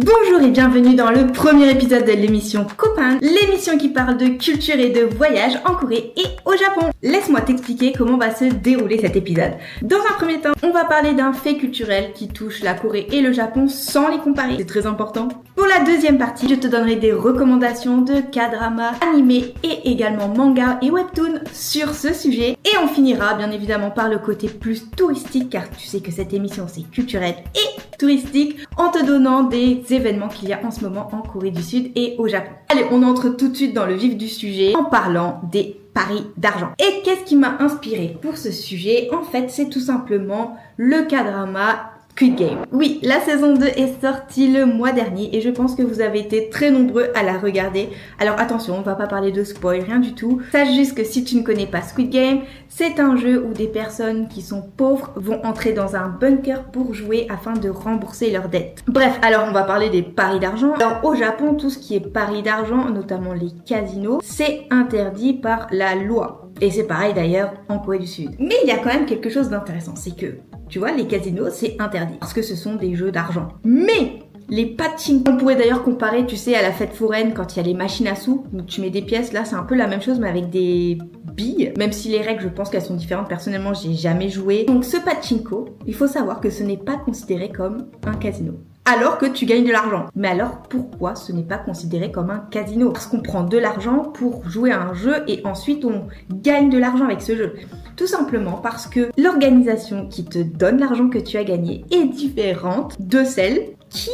Bonjour et bienvenue dans le premier épisode de l'émission Copain, l'émission qui parle de culture et de voyage en Corée et au Japon. Laisse-moi t'expliquer comment va se dérouler cet épisode. Dans un premier temps, on va parler d'un fait culturel qui touche la Corée et le Japon sans les comparer. C'est très important. Pour la deuxième partie, je te donnerai des recommandations de K-drama, animés et également manga et webtoon sur ce sujet. Et on finira bien évidemment par le côté plus touristique car tu sais que cette émission c'est culturel et touristique en te donnant des événements qu'il y a en ce moment en Corée du Sud et au Japon. Allez, on entre tout de suite dans le vif du sujet en parlant des paris d'argent. Et qu'est-ce qui m'a inspiré pour ce sujet? En fait, c'est tout simplement le K-drama Squid Game. Oui, la saison 2 est sortie le mois dernier et je pense que vous avez été très nombreux à la regarder. Alors attention, on va pas parler de spoil, rien du tout. Sache juste que si tu ne connais pas Squid Game, c'est un jeu où des personnes qui sont pauvres vont entrer dans un bunker pour jouer afin de rembourser leurs dettes. Bref, alors on va parler des paris d'argent. Alors au Japon, tout ce qui est paris d'argent, notamment les casinos, c'est interdit par la loi. Et c'est pareil d'ailleurs en Corée du Sud. Mais il y a quand même quelque chose d'intéressant, c'est que tu vois, les casinos, c'est interdit parce que ce sont des jeux d'argent. Mais les pachinko, on pourrait d'ailleurs comparer, tu sais, à la fête foraine quand il y a les machines à sous. Donc tu mets des pièces, là c'est un peu la même chose mais avec des billes. Même si les règles, je pense qu'elles sont différentes. Personnellement, j'ai jamais joué. Donc ce pachinko, il faut savoir que ce n'est pas considéré comme un casino. Alors que tu gagnes de l'argent. Mais alors, pourquoi ce n'est pas considéré comme un casino? Parce qu'on prend de l'argent pour jouer à un jeu et ensuite on gagne de l'argent avec ce jeu. Tout simplement parce que l'organisation qui te donne l'argent que tu as gagné est différente de celle qui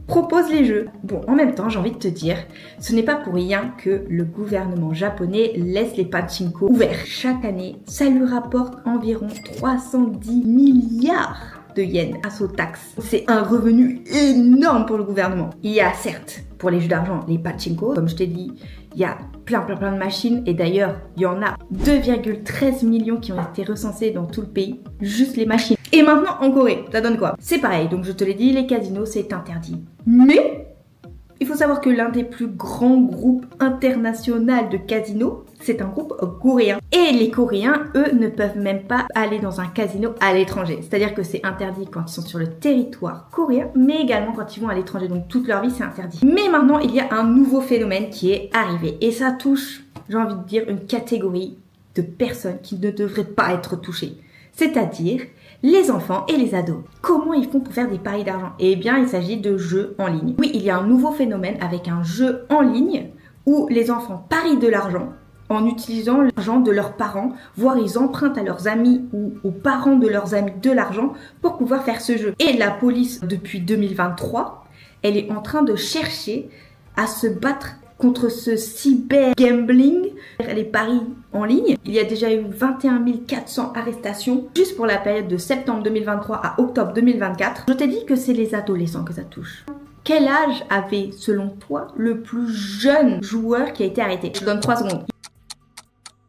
propose les jeux. Bon, en même temps, j'ai envie de te dire, ce n'est pas pour rien que le gouvernement japonais laisse les pachinko ouverts. Chaque année, ça lui rapporte environ 310 milliards de yens grâce aux taxes. C'est un revenu énorme pour le gouvernement. Il y a certes, pour les jeux d'argent, les pachinko, comme je t'ai dit, il y a plein de machines et d'ailleurs, il y en a 2,13 millions qui ont été recensés dans tout le pays, juste les machines. Et maintenant, en Corée, ça donne quoi? C'est pareil, donc je te l'ai dit, les casinos, c'est interdit. Mais il faut savoir que l'un des plus grands groupes internationaux de casinos, c'est un groupe coréen. Et les Coréens, eux, ne peuvent même pas aller dans un casino à l'étranger. C'est-à-dire que c'est interdit quand ils sont sur le territoire coréen, mais également quand ils vont à l'étranger. Donc toute leur vie, c'est interdit. Mais maintenant, il y a un nouveau phénomène qui est arrivé. Et ça touche, j'ai envie de dire, une catégorie de personnes qui ne devraient pas être touchées. C'est-à-dire les enfants et les ados. Comment ils font pour faire des paris d'argent? Eh bien, il s'agit de jeux en ligne. Oui, il y a un nouveau phénomène avec un jeu en ligne où les enfants parient de l'argent en utilisant l'argent de leurs parents, voire ils empruntent à leurs amis ou aux parents de leurs amis de l'argent pour pouvoir faire ce jeu. Et la police, depuis 2023, elle est en train de chercher à se battre contre ce cyber-gambling, les paris en ligne. Il y a déjà eu 21 400 arrestations juste pour la période de septembre 2023 à octobre 2024. Je t'ai dit que c'est les adolescents que ça touche. Quel âge avait, selon toi, le plus jeune joueur qui a été arrêté? Je te donne 3 secondes.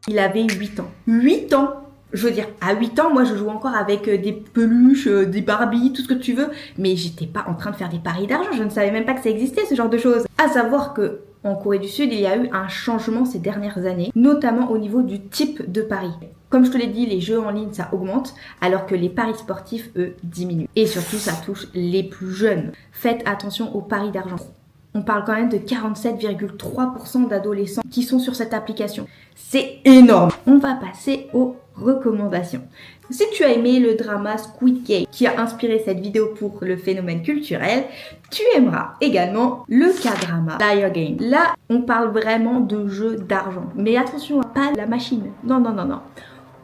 Il avait 8 ans. 8 ans! Je veux dire, à 8 ans, moi, je joue encore avec des peluches, des Barbies, tout ce que tu veux. Mais j'étais pas en train de faire des paris d'argent. Je ne savais même pas que ça existait, ce genre de choses. À savoir que en Corée du Sud, il y a eu un changement ces dernières années, notamment au niveau du type de paris. Comme je te l'ai dit, les jeux en ligne, ça augmente, alors que les paris sportifs, eux, diminuent. Et surtout, ça touche les plus jeunes. Faites attention aux paris d'argent. On parle quand même de 47,3% d'adolescents qui sont sur cette application. C'est énorme. On va passer aux recommandations. Si tu as aimé le drama Squid Game qui a inspiré cette vidéo pour le phénomène culturel, tu aimeras également le K-drama Liar Game. Là, on parle vraiment de jeux d'argent. Mais attention, pas la machine. Non.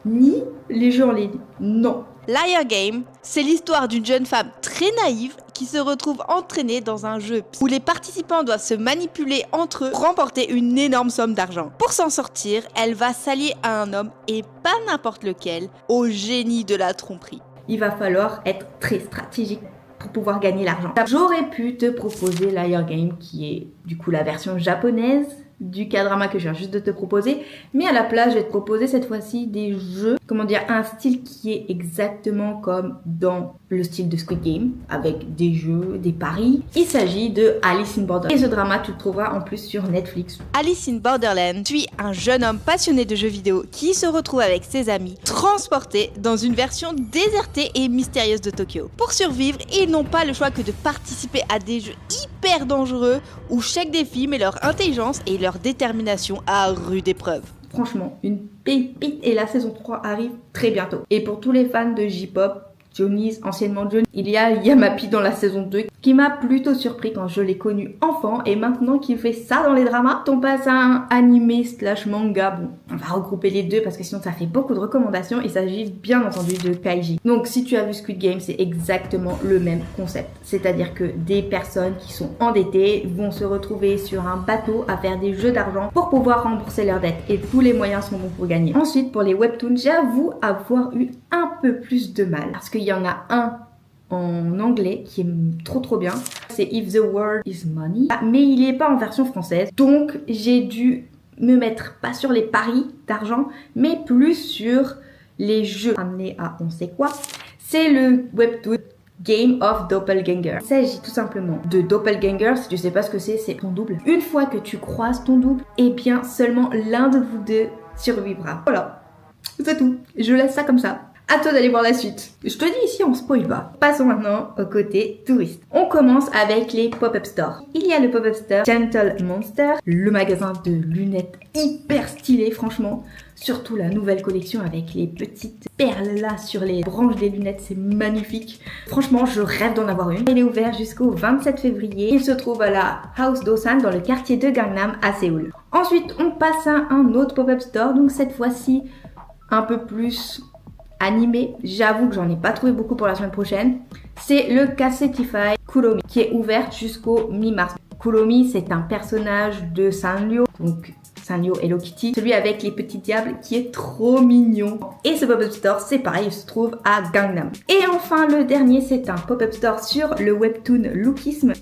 Ni les jeux en ligne. Non. Liar Game, c'est l'histoire d'une jeune femme très naïve qui se retrouve entraînée dans un jeu où les participants doivent se manipuler entre eux pour remporter une énorme somme d'argent. Pour s'en sortir, elle va s'allier à un homme, et pas n'importe lequel, au génie de la tromperie. Il va falloir être très stratégique pour pouvoir gagner l'argent. J'aurais pu te proposer Liar Game qui est du coup la version japonaise du K-drama que je viens juste de te proposer, mais à la place je vais te proposer cette fois-ci des jeux, un style qui est exactement comme dans le style de Squid Game, avec des jeux, des paris. Il s'agit de Alice in Borderland. Et ce drama, tu le trouveras en plus sur Netflix. Alice in Borderland suit un jeune homme passionné de jeux vidéo qui se retrouve avec ses amis, transporté dans une version désertée et mystérieuse de Tokyo. Pour survivre, ils n'ont pas le choix que de participer à des jeux hyper hyper dangereux où chaque défi met leur intelligence et leur détermination à rude épreuve. Franchement, une pépite et la saison 3 arrive très bientôt. Et pour tous les fans de J-pop, Johnny's, anciennement Johnny, il y a Yamapi dans la saison 2 qui m'a plutôt surpris quand je l'ai connu enfant et maintenant qu'il fait ça dans les dramas. On passe à un animé / manga. Bon, on va regrouper les deux parce que sinon ça fait beaucoup de recommandations. Il s'agit bien entendu de Kaiji. Donc si tu as vu Squid Game, c'est exactement le même concept. C'est-à-dire que des personnes qui sont endettées vont se retrouver sur un bateau à faire des jeux d'argent pour pouvoir rembourser leurs dettes et tous les moyens sont bons pour gagner. Ensuite, pour les webtoons, j'avoue avoir eu un peu plus de mal parce qu'il y en a un en anglais qui est trop bien. C'est If the World is Money. Mais il n'est pas en version française. Donc j'ai dû me mettre pas sur les paris d'argent, mais plus sur les jeux amenés à on sait quoi. C'est le webtoon Game of Doppelganger. Il s'agit tout simplement de Doppelganger. Si tu sais pas ce que c'est ton double. Une fois que tu croises ton double, eh bien seulement l'un de vous deux survivra. Voilà, c'est tout. Je laisse ça comme ça. À toi d'aller voir la suite. Je te dis ici, on spoil pas. Passons maintenant au côté touriste. On commence avec les pop-up stores. Il y a le pop-up store Gentle Monster, le magasin de lunettes hyper stylé, franchement. Surtout la nouvelle collection avec les petites perles là sur les branches des lunettes, c'est magnifique. Franchement, je rêve d'en avoir une. Il est ouvert jusqu'au 27 février. Il se trouve à la House Dosan dans le quartier de Gangnam à Séoul. Ensuite, on passe à un autre pop-up store. Donc cette fois-ci, un peu plus animé. J'avoue que j'en ai pas trouvé beaucoup pour la semaine prochaine. C'est le Cassetify Kuromi qui est ouvert jusqu'au mi-mars. Kuromi, c'est un personnage de Sanrio, donc Sanrio Hello Kitty, celui avec les petits diables qui est trop mignon. Et ce pop-up store, c'est pareil, il se trouve à Gangnam. Et enfin, le dernier, c'est un pop-up store sur le webtoon Lookism.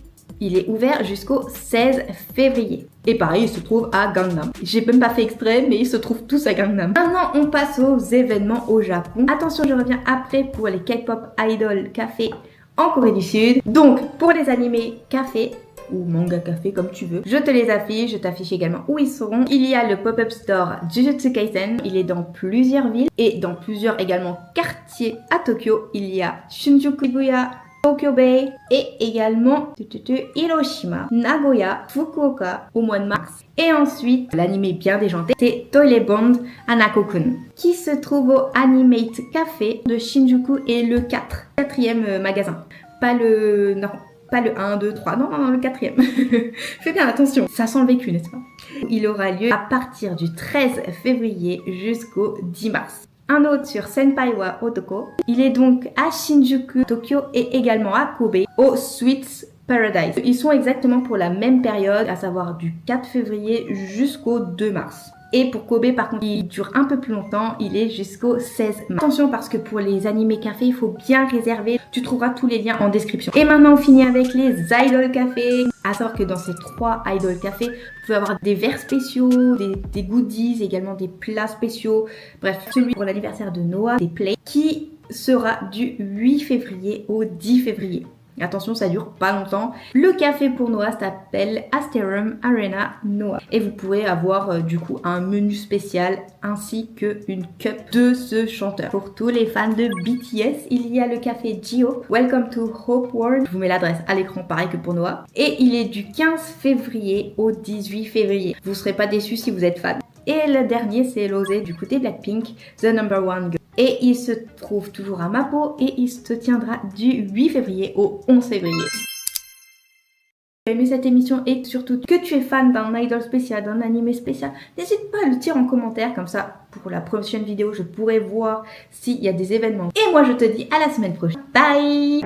Il est ouvert jusqu'au 16 février. Et pareil, il se trouve à Gangnam. J'ai même pas fait exprès, mais ils se trouvent tous à Gangnam. Maintenant, on passe aux événements au Japon. Attention, je reviens après pour les K-pop Idol Café en Corée du Sud. Donc, pour les animés café ou manga café comme tu veux, je te les affiche, je t'affiche également où ils seront. Il y a le pop-up store Jujutsu Kaisen, il est dans plusieurs villes et dans plusieurs également quartiers à Tokyo. Il y a Shinjuku, Shibuya, Tokyo Bay et également Hiroshima, Nagoya, Fukuoka au mois de mars. Et ensuite, l'animé bien déjanté, c'est Toilet Bond Hanako-kun qui se trouve au Animate Café de Shinjuku et le 4e magasin. Pas le 1, 2, 3, non, le 4e. Fais bien attention, ça sent le vécu, n'est-ce pas? Il aura lieu à partir du 13 février jusqu'au 10 mars. Un autre sur Senpai wa Otoko. Il est donc à Shinjuku, Tokyo et également à Kobe, au Sweets Paradise. Ils sont exactement pour la même période, à savoir du 4 février jusqu'au 2 mars. Et pour Kobe, par contre, il dure un peu plus longtemps, il est jusqu'au 16 mars. Attention parce que pour les animés café, il faut bien réserver. Tu trouveras tous les liens en description. Et maintenant, on finit avec les Idol Café. À savoir que dans ces 3 Idol Café, vous pouvez avoir des verres spéciaux, des goodies, également des plats spéciaux. Bref, celui pour l'anniversaire de Noah, des plays, qui sera du 8 février au 10 février. Attention, ça dure pas longtemps. Le café pour Noah s'appelle Asterum Arena Noah. Et vous pouvez avoir du coup un menu spécial ainsi qu'une cup de ce chanteur. Pour tous les fans de BTS, il y a le café J-Hope. Welcome to Hope World. Je vous mets l'adresse à l'écran, pareil que pour Noah. Et il est du 15 février au 18 février. Vous serez pas déçus si vous êtes fan. Et le dernier, c'est Losé du côté Blackpink, The Number One Girl. Et il se trouve toujours à Mapo et il se tiendra du 8 février au 11 février. Si tu as aimé cette émission et surtout que tu es fan d'un idol spécial, d'un animé spécial, n'hésite pas à le dire en commentaire, comme ça pour la prochaine vidéo je pourrai voir s'il y a des événements. Et moi je te dis à la semaine prochaine. Bye!